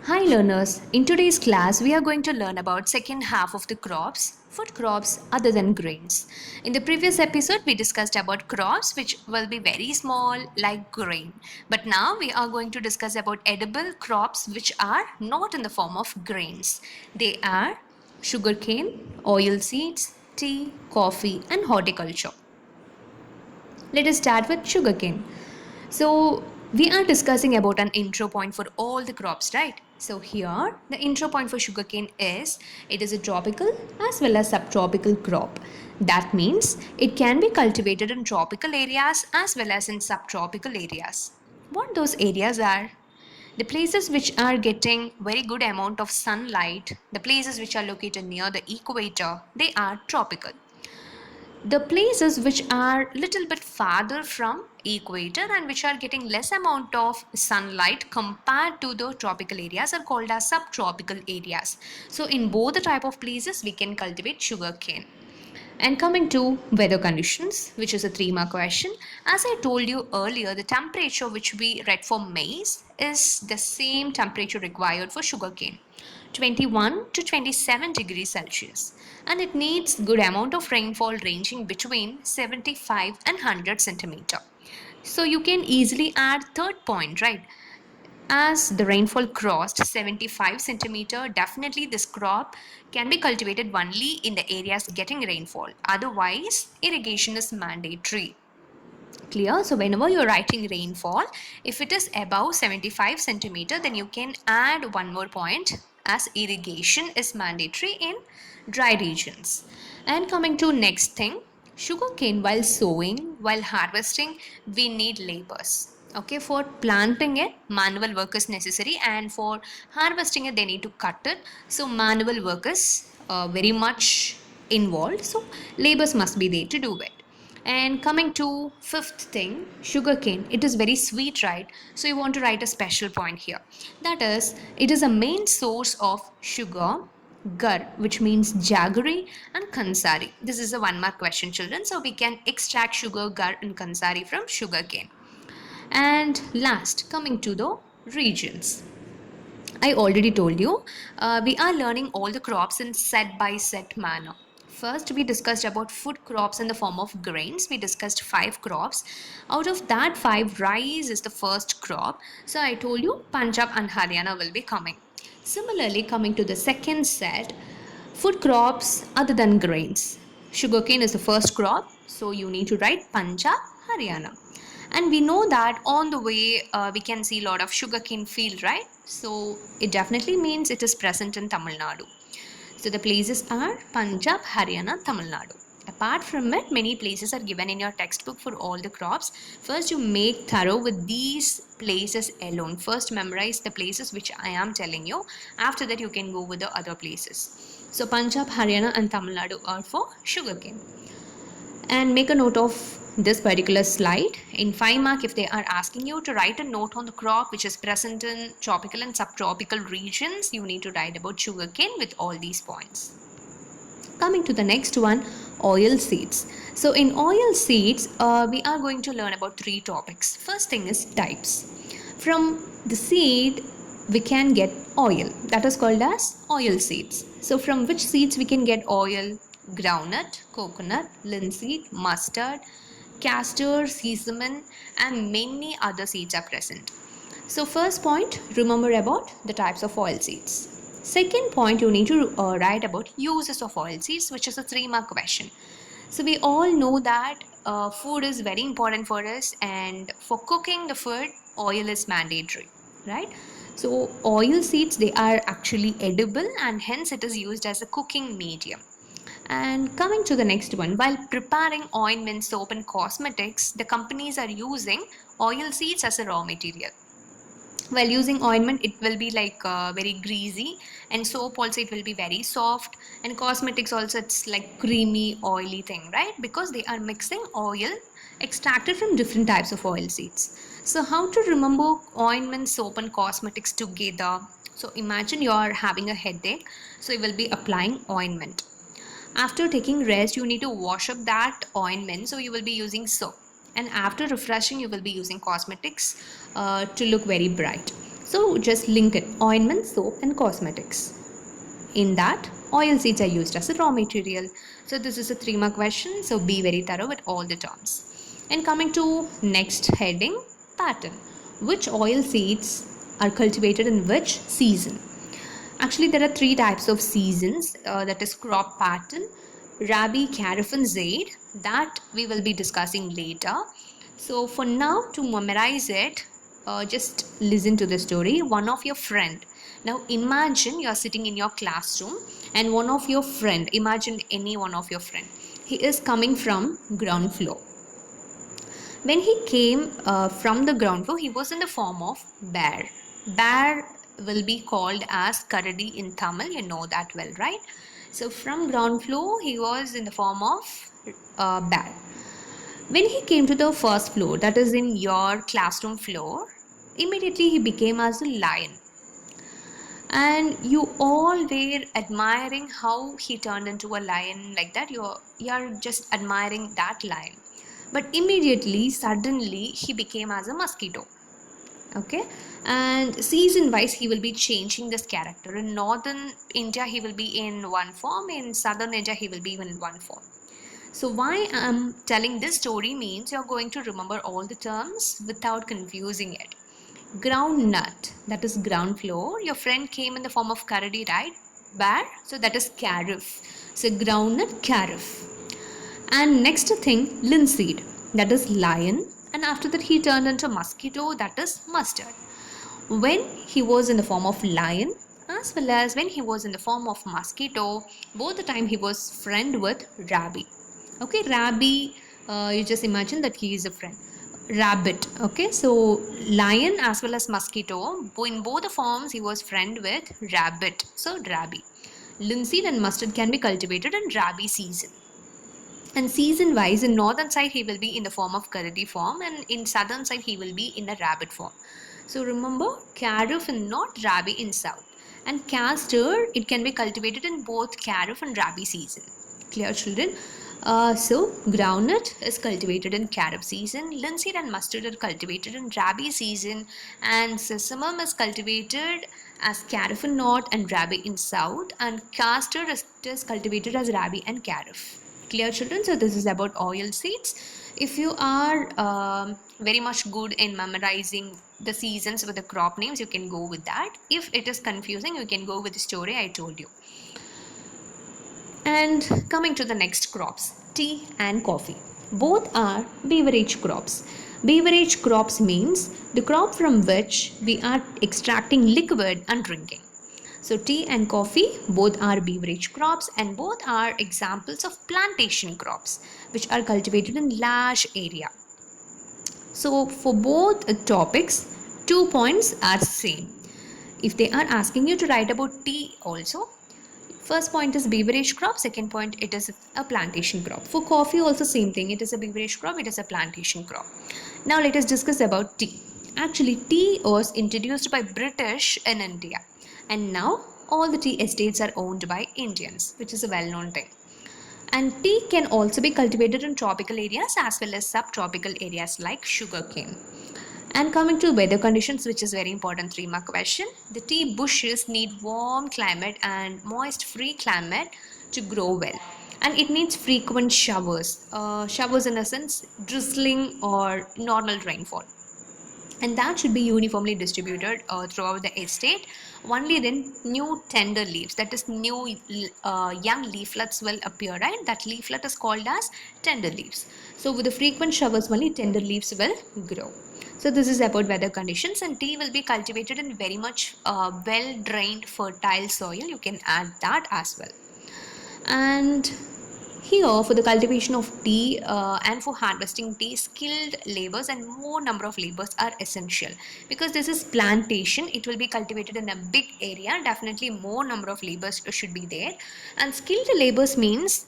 Hi learners, in today's class we are going to learn about second half of the crops, food crops other than grains. In the previous episode we discussed about crops which will be very small like grain. But now we are going to discuss about edible crops which are not in the form of grains. They are sugarcane, oil seeds, tea, coffee and horticulture. Let us start with sugarcane. So we are discussing about an intro point for all the crops, right? So here the intro point for sugarcane is it is a tropical as well as subtropical crop. That means it can be cultivated in tropical areas as well as in subtropical areas. What those areas are? The places which are getting very good amount of sunlight, the places which are located near the equator, they are tropical. The places which are little bit farther from equator and which are getting less amount of sunlight compared to the tropical areas are called as subtropical areas. So in both the type of places we can cultivate sugarcane. And coming to weather conditions, which is a 3 mark question, as I told you earlier, the temperature which we read for maize is the same temperature required for sugarcane, 21 to 27 degrees Celsius, and it needs good amount of rainfall ranging between 75 and 100 centimeter. So you can easily add third point, right? As the rainfall crossed 75 centimeter, definitely this crop can be cultivated only in the areas getting rainfall. Otherwise, irrigation is mandatory. Clear? So whenever you're writing rainfall, if it is above 75 centimeter, then you can add one more point as irrigation is mandatory in dry regions. And coming to next thing, sugarcane while sowing, while harvesting, we need labors. Okay, for planting it, manual work is necessary, and for harvesting it, they need to cut it. So manual work is very much involved. So labors must be there to do it. And coming to fifth thing, sugarcane. It is very sweet, right? So you want to write a special point here. That is, it is a main source of sugar, gur, which means jaggery, and kansari. This is a 1 mark question, children. So we can extract sugar, gur, and kansari from sugarcane. And last, coming to the regions. I already told you, we are learning all the crops in set by set manner. First, we discussed about food crops in the form of grains. We discussed 5 crops. Out of that 5, rice is the first crop. So I told you Punjab and Haryana will be coming. Similarly, coming to the second set, food crops other than grains. Sugarcane is the first crop, so you need to write Punjab, Haryana. And we know that on the way we can see a lot of sugarcane field, right? So it definitely means it is present in Tamil Nadu. So the places are Punjab, Haryana, Tamil Nadu. Apart from it, many places are given in your textbook for all the crops. First, you make thorough with these places alone. First, memorize the places which I am telling you. After that, you can go with the other places. So Punjab, Haryana and Tamil Nadu are for sugarcane. And make a note of this particular slide. In 5 mark, if they are asking you to write a note on the crop which is present in tropical and subtropical regions, you need to write about sugarcane with all these points. Coming to the next one, oil seeds. So in oil seeds, we are going to learn about 3 topics. First thing is types. From the seed, we can get oil. That is called as oil seeds. So from which seeds we can get oil? Groundnut, coconut, linseed, mustard, castor, sesame, and many other seeds are present. So first point, remember about the types of oil seeds. Second point, you need to write about uses of oil seeds, which is a 3 mark question. So we all know that food is very important for us, and for cooking the food, oil is mandatory, right? So oil seeds, they are actually edible, and hence it is used as a cooking medium. And coming to the next one, while preparing ointment, soap, and cosmetics, the companies are using oil seeds as a raw material. While using ointment, it will be like very greasy, and soap also it will be very soft, and cosmetics also it's like creamy, oily thing, right? Because they are mixing oil extracted from different types of oil seeds. So, how to remember ointment, soap, and cosmetics together? So, imagine you are having a headache, so you will be applying ointment. After taking rest, you need to wash up that ointment, so you will be using soap. And after refreshing, you will be using cosmetics to look very bright. So just link it: ointment, soap, and cosmetics. In that, oil seeds are used as a raw material. So this is a 3 mark question. So be very thorough with all the terms. And coming to next heading, pattern. Which oil seeds are cultivated in which season? Actually, there are 3 types of seasons. That is crop pattern, Rabi, Kharif, and Zaid. That we will be discussing later. So for now, to memorize it, just listen to the story. One of your friend. Now imagine you are sitting in your classroom, and one of your friend. Imagine any one of your friend. He is coming from ground floor. When he came from the ground floor, he was in the form of bear. Bear will be called as Karadi in Tamil, you know that well, right? So from ground floor, he was in the form of bear. When he came to the first floor, that is in your classroom floor, immediately he became as a lion. And you all were admiring how he turned into a lion like that. You're just admiring that lion, but immediately suddenly he became as a mosquito. Okay. And season wise he will be changing this character. In northern India he will be in one form, in southern India he will be in one form. So why I'm telling this story means you're going to remember all the terms without confusing it. Ground nut, that is ground floor. Your friend came in the form of karadi, right? Bear, so that is Kharif. So ground nut, Kharif. And next thing, linseed, that is lion. And after that he turned into mosquito, that is mustard. When he was in the form of lion, as well as when he was in the form of mosquito, both the time he was friend with Rabbi. Okay, Rabbi, you just imagine that he is a friend. Rabbit. Okay, so lion as well as mosquito, in both the forms he was friend with rabbit. So Rabbi. Linseed and mustard can be cultivated in Rabi season. And season wise, in northern side he will be in the form of Karadi form, and in southern side he will be in a rabbit form. So remember, Kharif in north, Rabi in south. And castor, it can be cultivated in both Kharif and Rabi season. Clear, children? So groundnut is cultivated in Kharif season, linseed and mustard are cultivated in Rabi season, and sesamum is cultivated as Kharif in north and Rabi in south, and castor is cultivated as Rabi and Kharif. Clear, children? So this is about oil seeds. If you are very much good in memorizing the seasons with the crop names, you can go with that. If it is confusing, you can go with the story I told you. And coming to the next crops, tea and coffee. Both are beverage crops. Beverage crops means the crop from which we are extracting liquid and drinking. So tea and coffee both are beverage crops, and both are examples of plantation crops which are cultivated in large area. So for both topics, 2 points are same. If they are asking you to write about tea also, first point is beverage crop, second point it is a plantation crop. For coffee also same thing, it is a beverage crop, it is a plantation crop. Now let us discuss about tea. Actually, tea was introduced by British in India, and now all the tea estates are owned by Indians, which is a well-known thing. And tea can also be cultivated in tropical areas as well as subtropical areas like sugarcane. And coming to weather conditions, which is very important 3 mark question, the tea bushes need warm climate and moist free climate to grow well. And it needs frequent showers, showers in a sense drizzling or normal rainfall, and that should be uniformly distributed throughout the estate. Only then new tender leaves, that is new young leaflets will appear, right? That leaflet is called as tender leaves. So with the frequent showers only tender leaves will grow. So this is about weather conditions, and tea will be cultivated in very much well drained fertile soil. You can add that as well. And here, for the cultivation of tea and for harvesting tea, skilled labors and more number of labors are essential, because this is plantation. It will be cultivated in a big area. Definitely, more number of labors should be there. And skilled labors means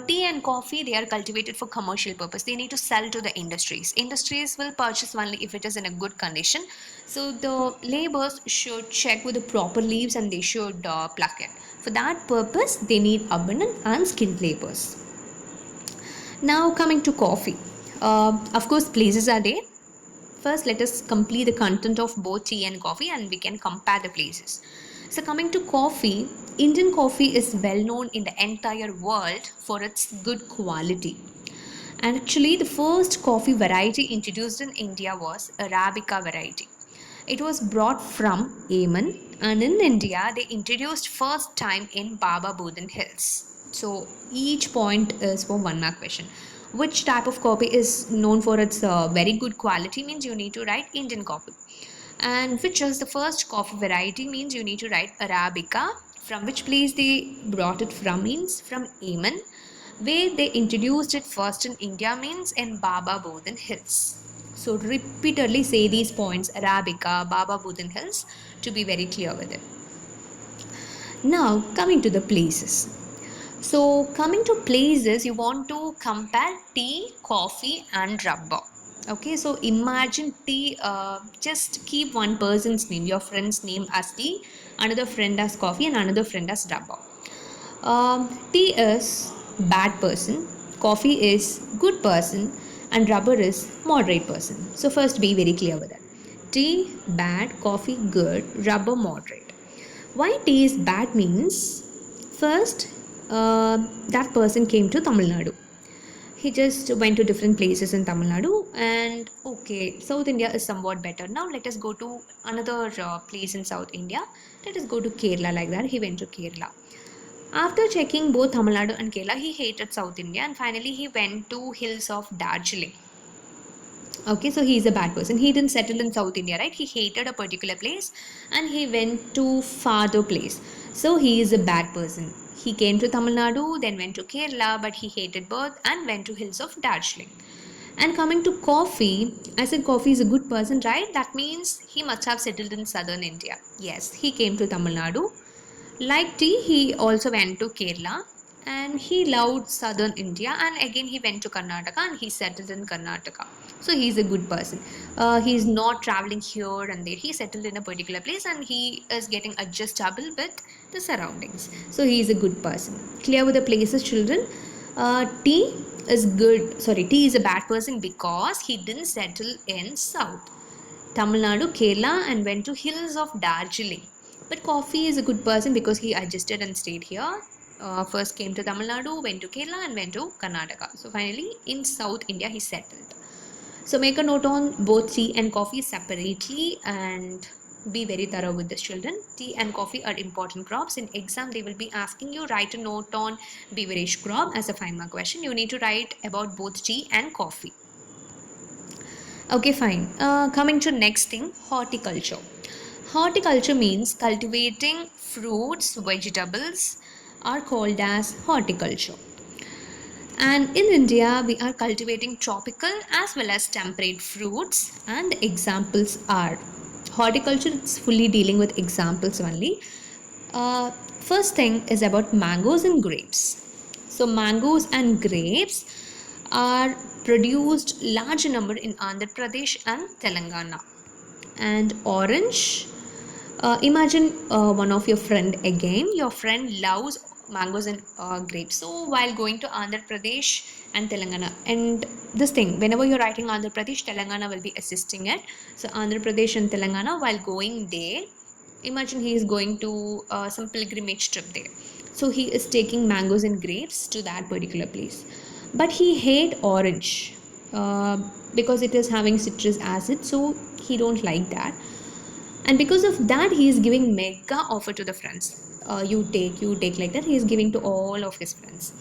tea and coffee, they are cultivated for commercial purpose. They need to sell to the industries. Industries will purchase only if it is in a good condition. So the laborers should check with the proper leaves and they should pluck it. For that purpose, they need abundant and skilled laborers. Now coming to coffee. Of course, places are there. First, let us complete the content of both tea and coffee and we can compare the places. So, coming to coffee, Indian coffee is well known in the entire world for its good quality. And actually, the first coffee variety introduced in India was Arabica variety. It was brought from Yemen, and in India, they introduced first time in Baba Budan Hills. So each point is for one mark question. Which type of coffee is known for its very good quality means you need to write Indian coffee. And which is the first coffee variety means you need to write Arabica. From which place they brought it from means from Yemen. Where they introduced it first in India means in Baba Budan Hills. So repeatedly say these points Arabica, Baba Budan Hills to be very clear with it. Now coming to the places. So coming to places, you want to compare tea, coffee and rubber. Okay, so imagine tea, just keep one person's name, your friend's name as tea, another friend as coffee and another friend as rubber. Tea is bad person, coffee is good person and rubber is moderate person. So first be very clear with that. Tea bad, coffee good, rubber moderate. Why tea is bad means first that person came to Tamil Nadu. He just went to different places in Tamil Nadu and okay, South India is somewhat better. Now let us go to another place in South India. Let us go to Kerala like that. He went to Kerala. After checking both Tamil Nadu and Kerala, he hated South India and finally he went to hills of Darjeeling. Okay, so he is a bad person. He didn't settle in South India, right? He hated a particular place and he went to farther place. So he is a bad person. He came to Tamil Nadu, then went to Kerala, but he hated both and went to hills of Darjeeling. And coming to coffee, I said coffee is a good person, right? That means he must have settled in southern India. Yes, he came to Tamil Nadu. Like tea, he also went to Kerala and he loved southern India and again he went to Karnataka and he settled in Karnataka. So he's a good person. He's not traveling here and there. He settled in a particular place and he is getting adjustable with the surroundings. So he is a good person. Clear with the places, children. Tea is good. Sorry, tea is a bad person because he didn't settle in south. Tamil Nadu, Kerala, and went to hills of Darjeeling. But coffee is a good person because he adjusted and stayed here. First came to Tamil Nadu, went to Kerala, and went to Karnataka. So finally, in South India, he settled. So make a note on both tea and coffee separately and be very thorough with this, children. Tea and coffee are important crops. In exam, they will be asking you write a note on beverage crop as a 5-mark question. You need to write about both tea and coffee. Okay, fine. Coming to next thing, horticulture. Horticulture means cultivating fruits, vegetables are called as horticulture. And in India, we are cultivating tropical as well as temperate fruits, and the examples are horticulture. It's fully dealing with examples only. First thing is about mangoes and grapes. So mangoes and grapes are produced large number in Andhra Pradesh and Telangana. And orange, imagine one of your friend again. Your friend loves mangoes and grapes. So while going to Andhra Pradesh and Telangana, and this thing, whenever you're writing Andhra Pradesh, Telangana will be assisting it. So Andhra Pradesh and Telangana, while going there, imagine he is going to some pilgrimage trip there. So he is taking mangoes and grapes to that particular place. But he hate orange because it is having citrus acid. So he don't like that. And because of that, he is giving mega offer to the friends. You take like that. He is giving to all of his friends.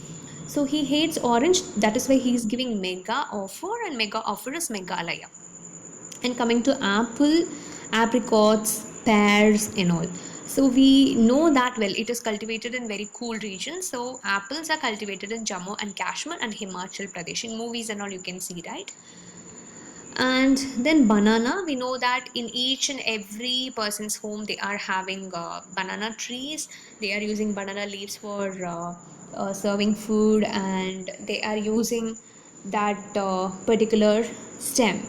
So he hates orange. That is why he is giving mega offer, and mega offer is Meghalaya. And coming to apple, apricots, pears, and all. So we know that well. It is cultivated in very cool regions. So apples are cultivated in Jammu and Kashmir and Himachal Pradesh. In movies and all, you can see, right? And then banana, we know that in each and every person's home they are having banana trees. They are using banana leaves for serving food, and they are using that particular stem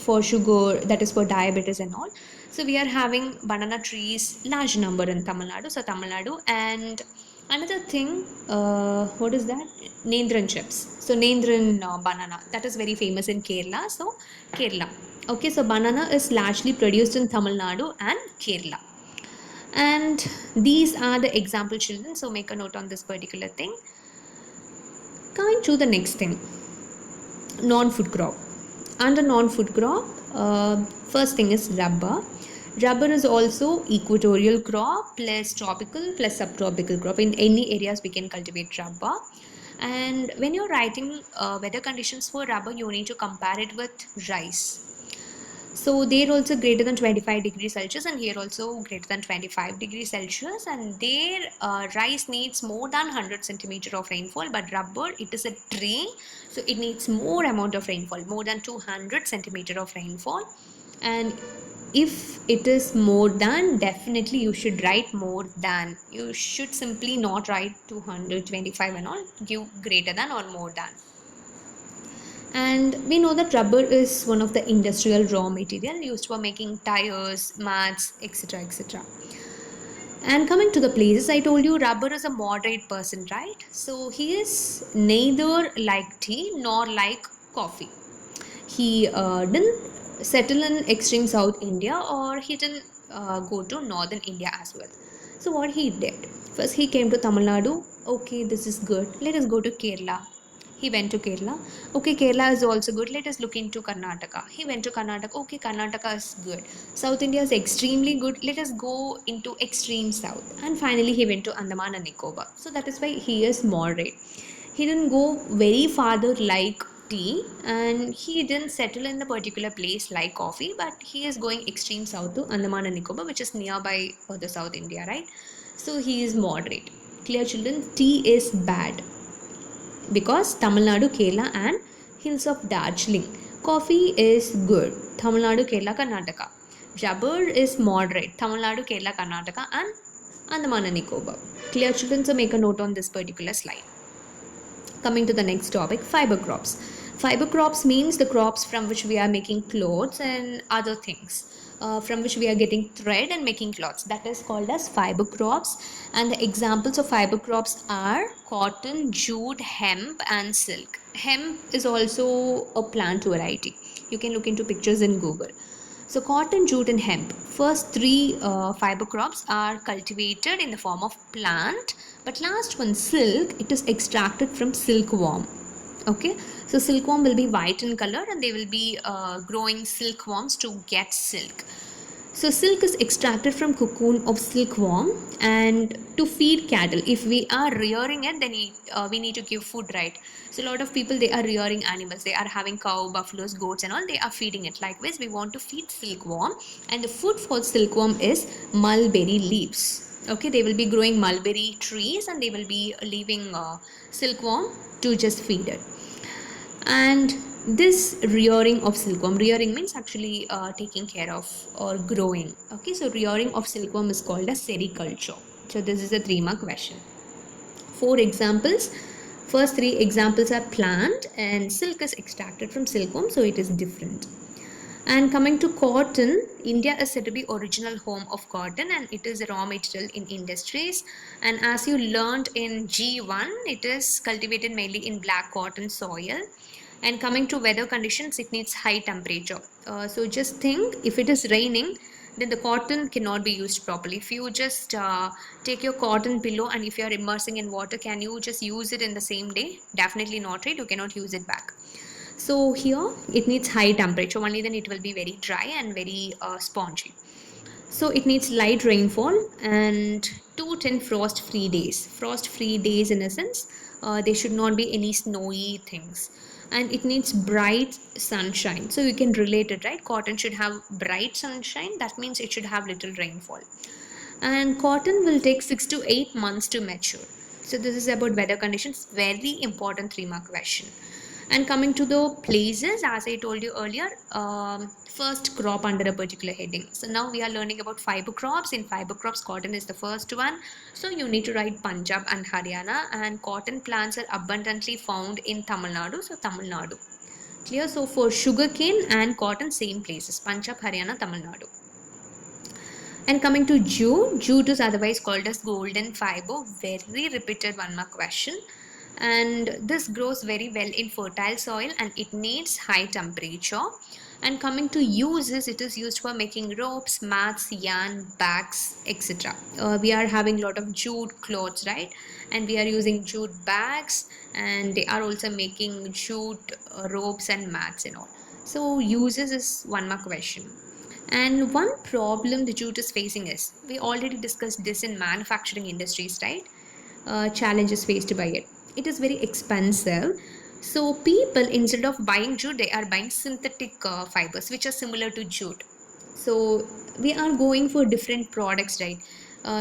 for sugar, that is for diabetes and all. So we are having banana trees large number in Tamil Nadu. So Tamil Nadu. And another thing, what is that? Nendran chips. So Nendran banana, that is very famous in Kerala. So Kerala. Okay, so banana is largely produced in Tamil Nadu and Kerala. And these are the example children, so make a note on this particular thing. Coming to the next thing, non-food crop. Under non-food crop, first thing is rubber. Rubber is also equatorial crop plus tropical plus subtropical crop. In any areas we can cultivate rubber. And when you're writing weather conditions for rubber, you need to compare it with rice. So there also greater than 25 degrees Celsius, and here also greater than 25 degrees Celsius, and there rice needs more than 100 centimeter of rainfall, but rubber, it is a tree, so it needs more amount of rainfall, more than 200 centimeter of rainfall. And if it is more than, definitely you should write more than. You should simply not write 225 and all, give greater than or more than. And we know that rubber is one of the industrial raw material used for making tires, mats, etc. etc. And coming to the places, I told you rubber is a moderate person, right? So he is neither like tea nor like coffee. He didn't settle in extreme South India, or he didn't go to northern India as well. So what he did, first he came to Tamil Nadu. Okay, this is good, let us go to Kerala. He went to Kerala. Okay, Kerala is also good, let us look into Karnataka. He went to Karnataka. Okay, Karnataka is good. South India is extremely good, let us go into extreme south. And finally he went to Andaman and Nicobar. So that is why he is moderate. He didn't go very farther like tea, and he didn't settle in the particular place like coffee, but he is going extreme south to Andaman and Nicobar, which is nearby for the South India, right? So he is moderate. Clear, children? Tea is bad because Tamil Nadu, Kerala, and hills of Darjeeling. Coffee is good. Tamil Nadu, Kerala, Karnataka. Rubber is moderate. Tamil Nadu, Kerala, Karnataka, and Andaman and Nicobar. Clear, children? So make a note on this particular slide. Coming to the next topic, fiber crops. Fiber crops means the crops from which we are making clothes and other things, from which we are getting thread and making cloths. That is called as fiber crops. And the examples of fiber crops are cotton, jute, hemp, and silk. Hemp is also a plant variety. You can look into pictures in Google. So cotton, jute, and hemp. First three fiber crops are cultivated in the form of plant, but last one, silk, it is extracted from silkworm. Okay, so silkworm will be white in color, and they will be growing silkworms to get silk. So silk is extracted from cocoon of silkworm, and to feed cattle. If we are rearing it, then we need to give food, right? So a lot of people, they are rearing animals. They are having cow, buffaloes, goats, and all. They are feeding it. Likewise, we want to feed silkworm, and the food for silkworm is mulberry leaves. Okay, they will be growing mulberry trees, and they will be leaving silkworm to just feed it. And this rearing of silkworm, rearing means actually taking care of or growing. Okay, so rearing of silkworm is called as sericulture. So this is a 3 mark question. 4 examples. First 3 examples are plant, and silk is extracted from silkworm, so it is different. And coming to cotton, India is said to be original home of cotton, and it is a raw material in industries. And as you learned in G1, it is cultivated mainly in black cotton soil. And coming to weather conditions, it needs high temperature. So just think, if it is raining, then the cotton cannot be used properly. If you just take your cotton pillow, and if you are immersing in water, can you just use it in the same day? Definitely not, right? You cannot use it back. So here it needs high temperature, only then it will be very dry and very spongy. So it needs light rainfall and 210 frost free days. Frost free days, in a sense, there should not be any snowy things. And it needs bright sunshine. So you can relate it, right? Cotton should have bright sunshine. That means it should have little rainfall. And cotton will take 6 to 8 months to mature. So this is about weather conditions. Very important 3 mark question. And coming to the places, as I told you earlier, first crop under a particular heading. So now we are learning about fiber crops. In fiber crops, cotton is the first one. So you need to write Punjab and Haryana, and cotton plants are abundantly found in Tamil Nadu. So Tamil Nadu. Clear? So for sugarcane and cotton, same places: Punjab, Haryana, Tamil Nadu. And coming to jute, jute is otherwise called as golden fiber. Very repeated 1 mark question. And this grows very well in fertile soil, and it needs high temperature. And coming to uses, it is used for making ropes, mats, yarn, bags, etc. We are having a lot of jute clothes, right? And we are using jute bags, and they are also making jute ropes and mats and all. So uses is one more question. And one problem the jute is facing is, we already discussed this in manufacturing industries, right? Challenges faced by it. It is very expensive. So people, instead of buying jute, they are buying synthetic fibers, which are similar to jute. So we are going for different products, right?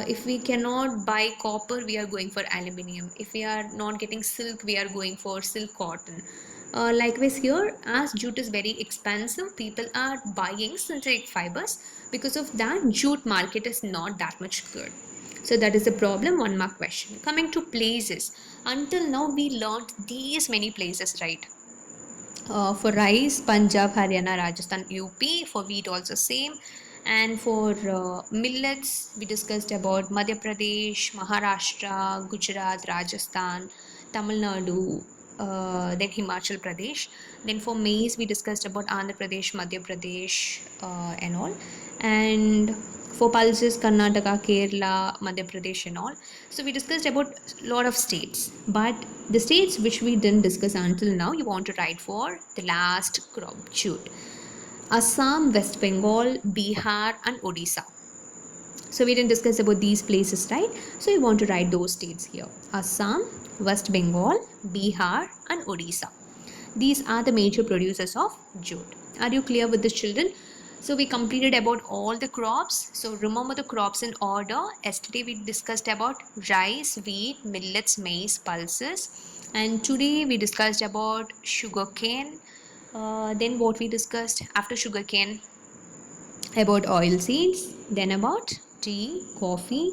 If we cannot buy copper, we are going for aluminium. If we are not getting silk, we are going for silk cotton. Likewise here, as jute is very expensive, people are buying synthetic fibers. Because of that, jute market is not that much good. So that is the problem. One more question. Coming to places, until now we learned these many places, right? For rice, Punjab, Haryana, Rajasthan, UP. For wheat, also same. And for millets, we discussed about Madhya Pradesh, Maharashtra, Gujarat, Rajasthan, Tamil Nadu, then Himachal Pradesh. Then for maize, we discussed about Andhra Pradesh, Madhya Pradesh, and all. And for pulses, Karnataka, Kerala, Madhya Pradesh, and all. So we discussed about a lot of states, but the states which we didn't discuss until now, you want to write for the last crop shoot. Assam, West Bengal, Bihar, and Odisha. So we didn't discuss about these places, right? So you want to write those states here. Assam, West Bengal, Bihar, and Odisha. These are the major producers of jute. Are you clear with this, children? So we completed about all the crops. So remember the crops in order. Yesterday we discussed about rice, wheat, millets, maize, pulses. And today we discussed about sugarcane. Then what we discussed after sugarcane, about oil seeds, then about tea, coffee,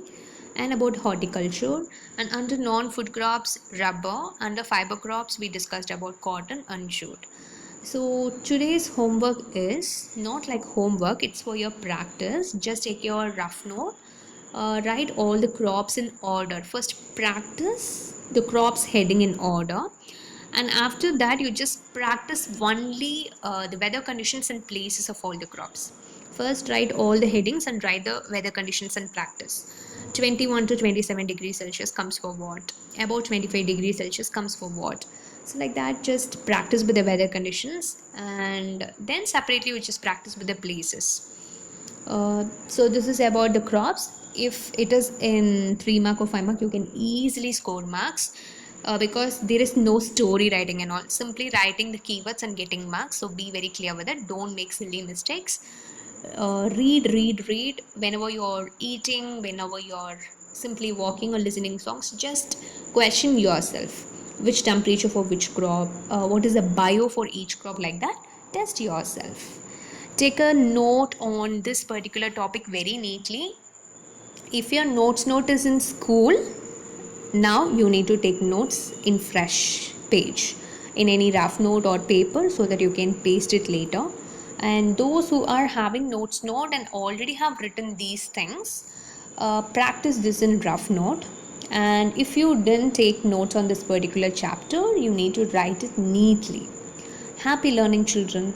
and about horticulture. And under non-food crops, rubber. Under fiber crops, we discussed about cotton and jute. So today's homework is not like homework, it's for your practice. Just take your rough note, write all the crops in order. First, practice the crops heading in order, and after that you just practice only the weather conditions and places of all the crops. First, write all the headings and write the weather conditions and practice. 21 to 27 degrees Celsius comes for what? About 25 degrees Celsius comes for what? So like that, just practice with the weather conditions, and then separately we just practice with the places. So this is about the crops. If it is in 3 mark or 5 mark, you can easily score marks, because there is no story writing and all. Simply writing the keywords and getting marks. So be very clear with it. Don't make silly mistakes. Read whenever you're eating, whenever you're simply walking or listening songs. Just question yourself, which temperature for which crop, what is the bio for each crop, like that. Test yourself. Take a note on this particular topic very neatly. If your note is in school, now you need to take notes in fresh page, in any rough note or paper, so that you can paste it later. And those who are having notes note and already have written these things, practice this in rough note. And if you didn't take notes on this particular chapter, you need to write it neatly. Happy learning, children.